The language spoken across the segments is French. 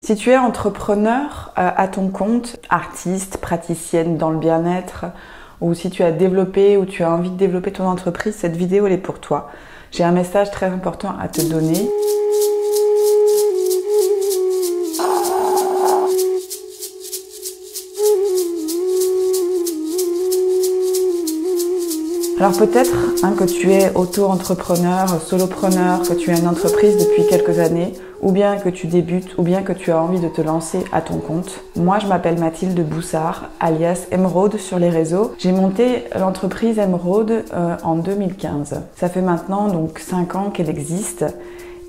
Si tu es entrepreneur à ton compte, artiste, praticienne dans le bien-être, ou si tu as développé ou tu as envie de développer ton entreprise, cette vidéo elle est pour toi. J'ai un message très important à te donner. Alors peut-être que tu es auto-entrepreneur, solopreneur, que tu as une entreprise depuis quelques années, ou bien que tu débutes, ou bien que tu as envie de te lancer à ton compte. Moi, je m'appelle Mathilde Boussard, alias Emeraude sur les réseaux. J'ai monté l'entreprise Emeraude en 2015. Ça fait maintenant donc 5 ans qu'elle existe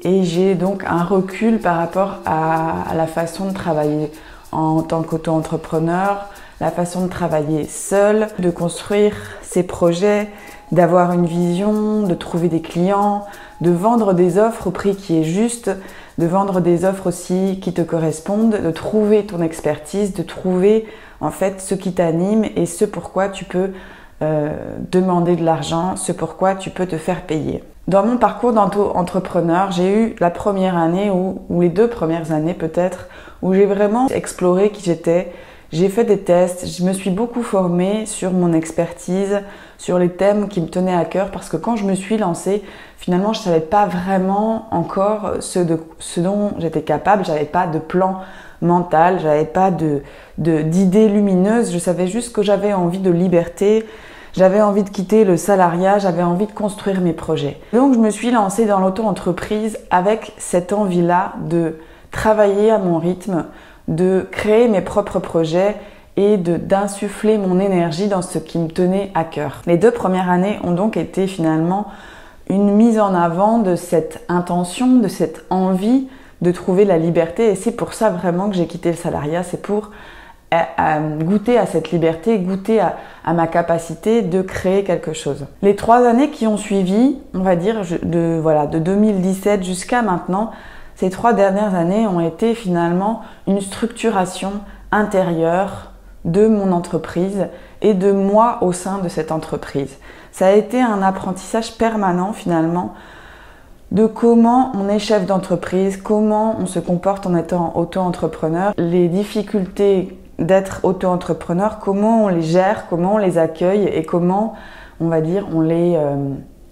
et j'ai donc un recul par rapport à la façon de travailler en tant qu'auto-entrepreneur, la façon de travailler seul, de construire ses projets, d'avoir une vision, de trouver des clients, de vendre des offres au prix qui est juste, de vendre des offres aussi qui te correspondent, de trouver ton expertise, de trouver en fait ce qui t'anime et ce pourquoi tu peux demander de l'argent, ce pourquoi tu peux te faire payer. Dans mon parcours d'entrepreneur, j'ai eu la première année ou les 2 premières années peut-être où j'ai vraiment exploré qui j'étais. J'ai fait des tests, je me suis beaucoup formée sur mon expertise, sur les thèmes qui me tenaient à cœur parce que quand je me suis lancée, finalement, je ne savais pas vraiment encore ce dont j'étais capable, je n'avais pas de plan mental, je n'avais pas d'idées lumineuses, je savais juste que j'avais envie de liberté, j'avais envie de quitter le salariat, j'avais envie de construire mes projets. Donc, je me suis lancée dans l'auto-entreprise avec cette envie-là de travailler à mon rythme, de créer mes propres projets et d'insuffler mon énergie dans ce qui me tenait à cœur. Les 2 premières années ont donc été finalement une mise en avant de cette intention, de cette envie de trouver la liberté et c'est pour ça vraiment que j'ai quitté le salariat, c'est pour goûter à cette liberté, goûter à ma capacité de créer quelque chose. Les 3 années qui ont suivi, on va dire de 2017 jusqu'à maintenant, ces 3 dernières années ont été finalement une structuration intérieure de mon entreprise et de moi au sein de cette entreprise. Ça a été un apprentissage permanent finalement de comment on est chef d'entreprise, comment on se comporte en étant auto-entrepreneur, les difficultés d'être auto-entrepreneur, comment on les gère, comment on les accueille et comment, on va dire, on les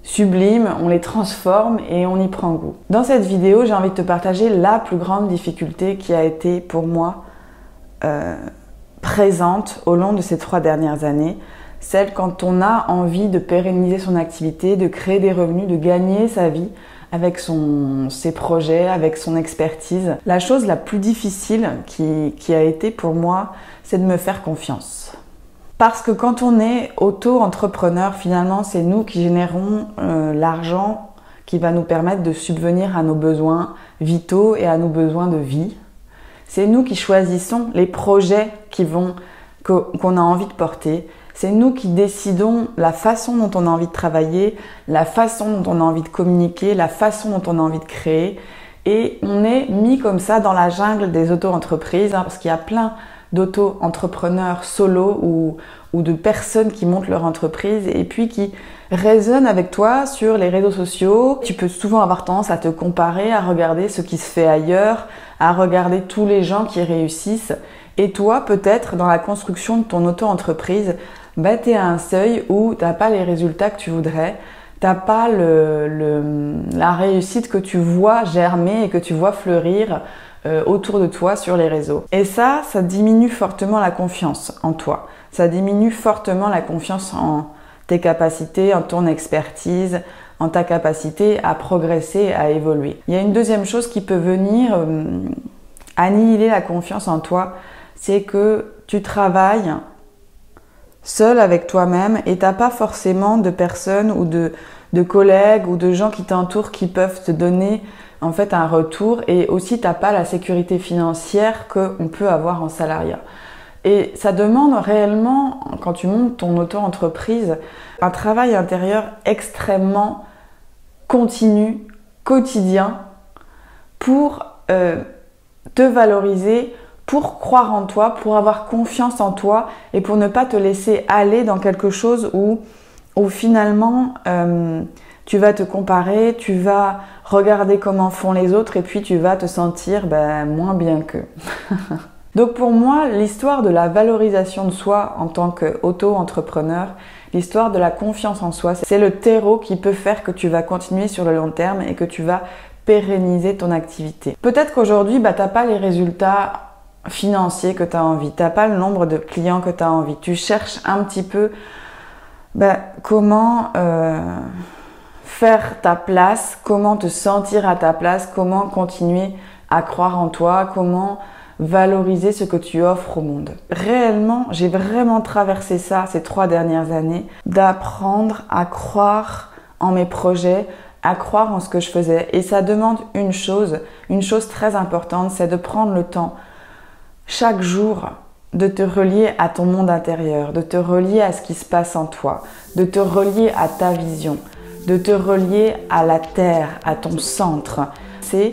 sublime, on les transforme et on y prend goût. Dans cette vidéo, j'ai envie de te partager la plus grande difficulté qui a été pour moi présente au long de ces 3 dernières années, celle quand on a envie de pérenniser son activité, de créer des revenus, de gagner sa vie avec ses projets, avec son expertise. La chose la plus difficile qui a été pour moi, c'est de me faire confiance. Parce que quand on est auto-entrepreneur, finalement, c'est nous qui générons l'argent qui va nous permettre de subvenir à nos besoins vitaux et à nos besoins de vie. C'est nous qui choisissons les projets qu'on a envie de porter. C'est nous qui décidons la façon dont on a envie de travailler, la façon dont on a envie de communiquer, la façon dont on a envie de créer. Et on est mis comme ça dans la jungle des auto-entreprises, parce qu'il y a plein d'auto-entrepreneurs solo ou de personnes qui montent leur entreprise et puis qui résonnent avec toi sur les réseaux sociaux. Tu peux souvent avoir tendance à te comparer, à regarder ce qui se fait ailleurs, à regarder tous les gens qui réussissent. Et toi, peut-être, dans la construction de ton auto-entreprise, tu es à un seuil où tu n'as pas les résultats que tu voudrais, tu n'as pas la réussite que tu vois germer et que tu vois fleurir autour de toi sur les réseaux. Et ça diminue fortement la confiance en toi. Ça diminue fortement la confiance en tes capacités, en ton expertise, en ta capacité à progresser, à évoluer. Il y a une deuxième chose qui peut venir annihiler la confiance en toi, c'est que tu travailles seul avec toi-même et tu n'as pas forcément de personnes ou de collègues ou de gens qui t'entourent qui peuvent te donner en fait un retour et aussi tu n'as pas la sécurité financière qu'on peut avoir en salariat. Et ça demande réellement, quand tu montes ton auto-entreprise, un travail intérieur extrêmement continu, quotidien, pour te valoriser, pour croire en toi, pour avoir confiance en toi et pour ne pas te laisser aller dans quelque chose où finalement Tu vas te comparer, tu vas regarder comment font les autres et puis tu vas te sentir moins bien qu'eux. Donc pour moi, l'histoire de la valorisation de soi en tant qu'auto-entrepreneur, l'histoire de la confiance en soi, c'est le terreau qui peut faire que tu vas continuer sur le long terme et que tu vas pérenniser ton activité. Peut-être qu'aujourd'hui, tu n'as pas les résultats financiers que tu as envie, tu n'as pas le nombre de clients que tu as envie. Tu cherches un petit peu comment faire ta place, comment te sentir à ta place, comment continuer à croire en toi, comment valoriser ce que tu offres au monde. Réellement, j'ai vraiment traversé ça ces 3 dernières années, d'apprendre à croire en mes projets, à croire en ce que je faisais. Et ça demande une chose très importante, c'est de prendre le temps chaque jour de te relier à ton monde intérieur, de te relier à ce qui se passe en toi, de te relier à ta vision, de te relier à la terre, à ton centre. C'est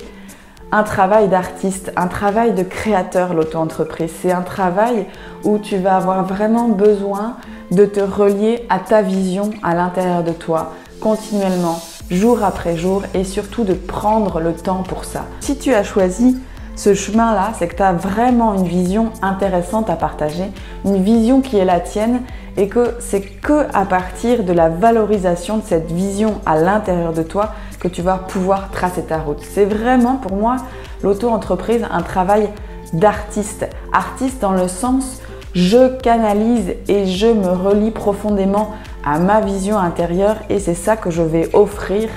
un travail d'artiste, un travail de créateur, l'auto-entreprise. C'est un travail où tu vas avoir vraiment besoin de te relier à ta vision à l'intérieur de toi, continuellement, jour après jour, et surtout de prendre le temps pour ça. Si tu as choisi ce chemin-là, c'est que tu as vraiment une vision intéressante à partager, une vision qui est la tienne, et que c'est que à partir de la valorisation de cette vision à l'intérieur de toi que tu vas pouvoir tracer ta route. C'est vraiment pour moi l'auto-entreprise un travail d'artiste. Artiste dans le sens je canalise et je me relie profondément à ma vision intérieure et c'est ça que je vais offrir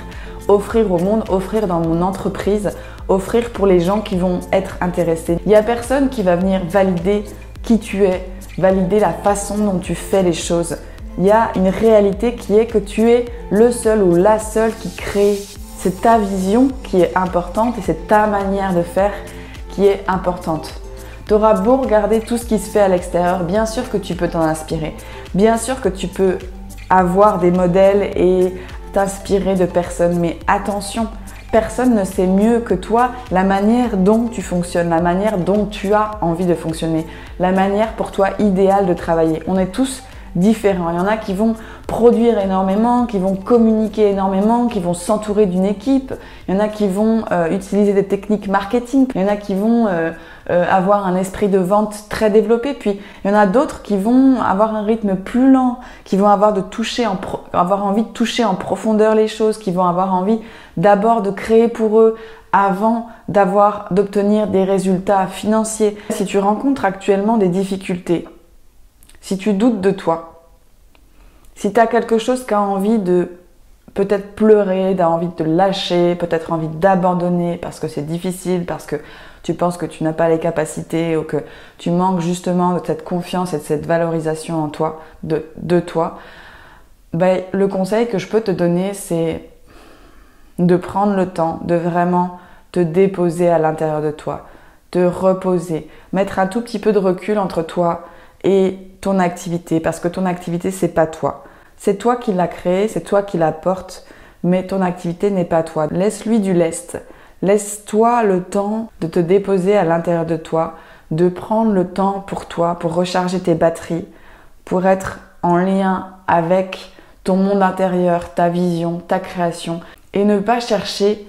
au monde, offrir dans mon entreprise, offrir pour les gens qui vont être intéressés. Il n'y a personne qui va venir valider qui tu es, valider la façon dont tu fais les choses. Il y a une réalité qui est que tu es le seul ou la seule qui crée. C'est ta vision qui est importante et c'est ta manière de faire qui est importante. Tu auras beau regarder tout ce qui se fait à l'extérieur, bien sûr que tu peux t'en inspirer. Bien sûr que tu peux avoir des modèles et t'inspirer de personnes, mais attention, personne ne sait mieux que toi la manière dont tu fonctionnes, la manière dont tu as envie de fonctionner, la manière pour toi idéale de travailler. On est tous différents. Il y en a qui vont produire énormément, qui vont communiquer énormément, qui vont s'entourer d'une équipe. Il y en a qui vont utiliser des techniques marketing. Il y en a qui vont avoir un esprit de vente très développé. Puis il y en a d'autres qui vont avoir un rythme plus lent, qui vont avoir envie de toucher en profondeur les choses, qui vont avoir envie d'abord de créer pour eux avant d'obtenir des résultats financiers. Si tu rencontres actuellement des difficultés, si tu doutes de toi, si tu as quelque chose qui a envie de peut-être pleurer, tu as envie de te lâcher, peut-être envie d'abandonner parce que c'est difficile, parce que tu penses que tu n'as pas les capacités ou que tu manques justement de cette confiance et de cette valorisation en toi, de toi, le conseil que je peux te donner, c'est de prendre le temps de vraiment te déposer à l'intérieur de toi, te reposer, mettre un tout petit peu de recul entre toi et ton activité, parce que ton activité, c'est pas toi. C'est toi qui l'as créée, c'est toi qui la porte, mais ton activité n'est pas toi. Laisse-lui du lest. Laisse-toi le temps de te déposer à l'intérieur de toi, de prendre le temps pour toi, pour recharger tes batteries, pour être en lien avec ton monde intérieur, ta vision, ta création, et ne pas chercher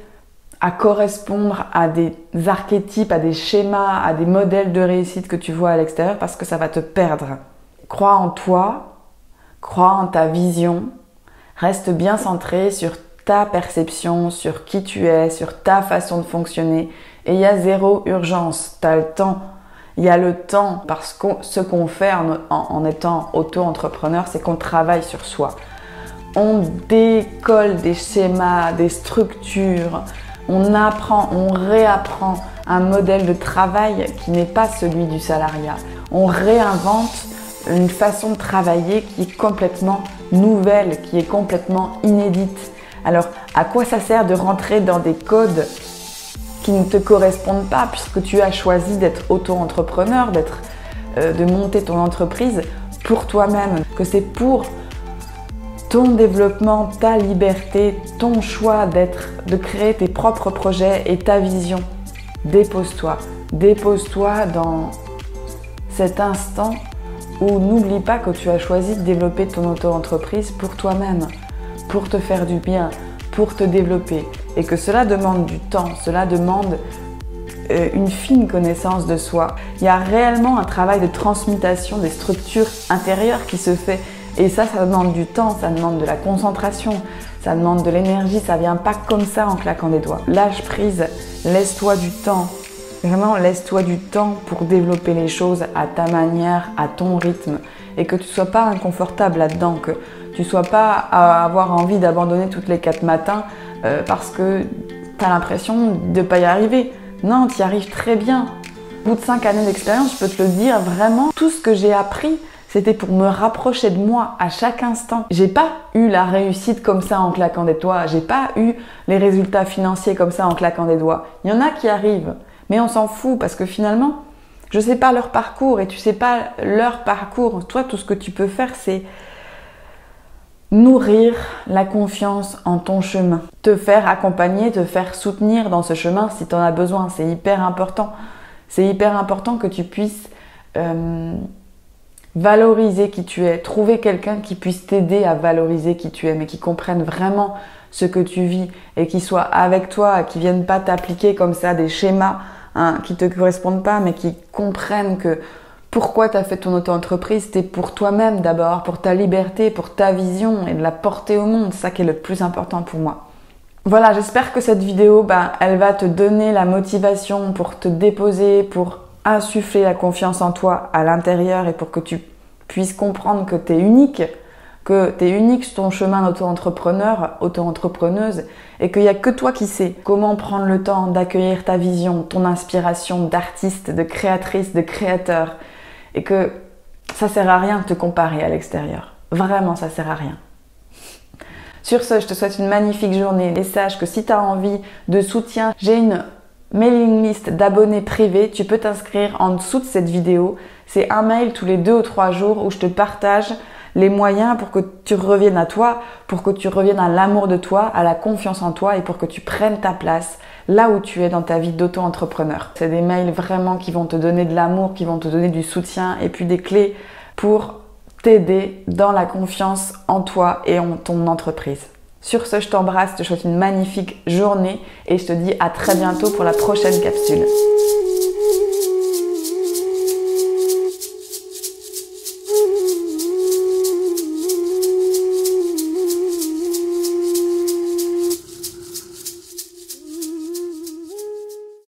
à correspondre à des archétypes, à des schémas, à des modèles de réussite que tu vois à l'extérieur parce que ça va te perdre. Crois en toi, crois en ta vision, reste bien centré sur ta perception, sur qui tu es, sur ta façon de fonctionner et il y a zéro urgence, tu as le temps. Il y a le temps parce que ce qu'on fait en étant auto-entrepreneur, c'est qu'on travaille sur soi. On décolle des schémas, des structures, on apprend, on réapprend un modèle de travail qui n'est pas celui du salariat. On réinvente une façon de travailler qui est complètement nouvelle, qui est complètement inédite. Alors, à quoi ça sert de rentrer dans des codes qui ne te correspondent pas puisque tu as choisi d'être auto-entrepreneur, de monter ton entreprise pour toi-même, que c'est pour ton développement, ta liberté, ton choix de créer tes propres projets et ta vision. Dépose-toi. Dépose-toi dans cet instant où n'oublie pas que tu as choisi de développer ton auto-entreprise pour toi-même, pour te faire du bien, pour te développer et que cela demande du temps, cela demande une fine connaissance de soi. Il y a réellement un travail de transmutation des structures intérieures qui se fait et ça demande du temps, ça demande de la concentration, ça demande de l'énergie, ça vient pas comme ça en claquant des doigts. Lâche prise, laisse-toi du temps. Vraiment, laisse-toi du temps pour développer les choses à ta manière, à ton rythme et que tu ne sois pas inconfortable là-dedans, que tu ne sois pas à avoir envie d'abandonner toutes les 4 matins parce que tu as l'impression de ne pas y arriver. Non, tu y arrives très bien. Au bout de 5 années d'expérience, je peux te le dire, vraiment, tout ce que j'ai appris, c'était pour me rapprocher de moi à chaque instant. J'ai pas eu la réussite comme ça en claquant des doigts, j'ai pas eu les résultats financiers comme ça en claquant des doigts. Il y en a qui arrivent. Mais on s'en fout parce que finalement, je ne sais pas leur parcours et tu ne sais pas leur parcours. Toi, tout ce que tu peux faire, c'est nourrir la confiance en ton chemin. Te faire accompagner, te faire soutenir dans ce chemin si tu en as besoin. C'est hyper important. C'est hyper important que tu puisses valoriser qui tu es. Trouver quelqu'un qui puisse t'aider à valoriser qui tu es, mais qui comprenne vraiment ce que tu vis et qui soit avec toi, qui ne vienne pas t'appliquer comme ça des schémas qui ne te correspondent pas, mais qui comprennent que pourquoi tu as fait ton auto-entreprise, c'était pour toi-même d'abord, pour ta liberté, pour ta vision et de la porter au monde. C'est ça qui est le plus important pour moi. Voilà, j'espère que cette vidéo, elle va te donner la motivation pour te déposer, pour insuffler la confiance en toi à l'intérieur et pour que tu puisses comprendre que tu es unique. Que tu es unique sur ton chemin d'auto-entrepreneur, auto-entrepreneuse et qu'il n'y a que toi qui sais comment prendre le temps d'accueillir ta vision, ton inspiration d'artiste, de créatrice, de créateur et que ça sert à rien de te comparer à l'extérieur. Vraiment, ça sert à rien. Sur ce, je te souhaite une magnifique journée et sache que si tu as envie de soutien, j'ai une mailing list d'abonnés privés. Tu peux t'inscrire en dessous de cette vidéo. C'est un mail tous les 2 ou 3 jours où je te partage les moyens pour que tu reviennes à toi, pour que tu reviennes à l'amour de toi, à la confiance en toi et pour que tu prennes ta place là où tu es dans ta vie d'auto-entrepreneur. C'est des mails vraiment qui vont te donner de l'amour, qui vont te donner du soutien et puis des clés pour t'aider dans la confiance en toi et en ton entreprise. Sur ce, je t'embrasse, je te souhaite une magnifique journée et je te dis à très bientôt pour la prochaine capsule.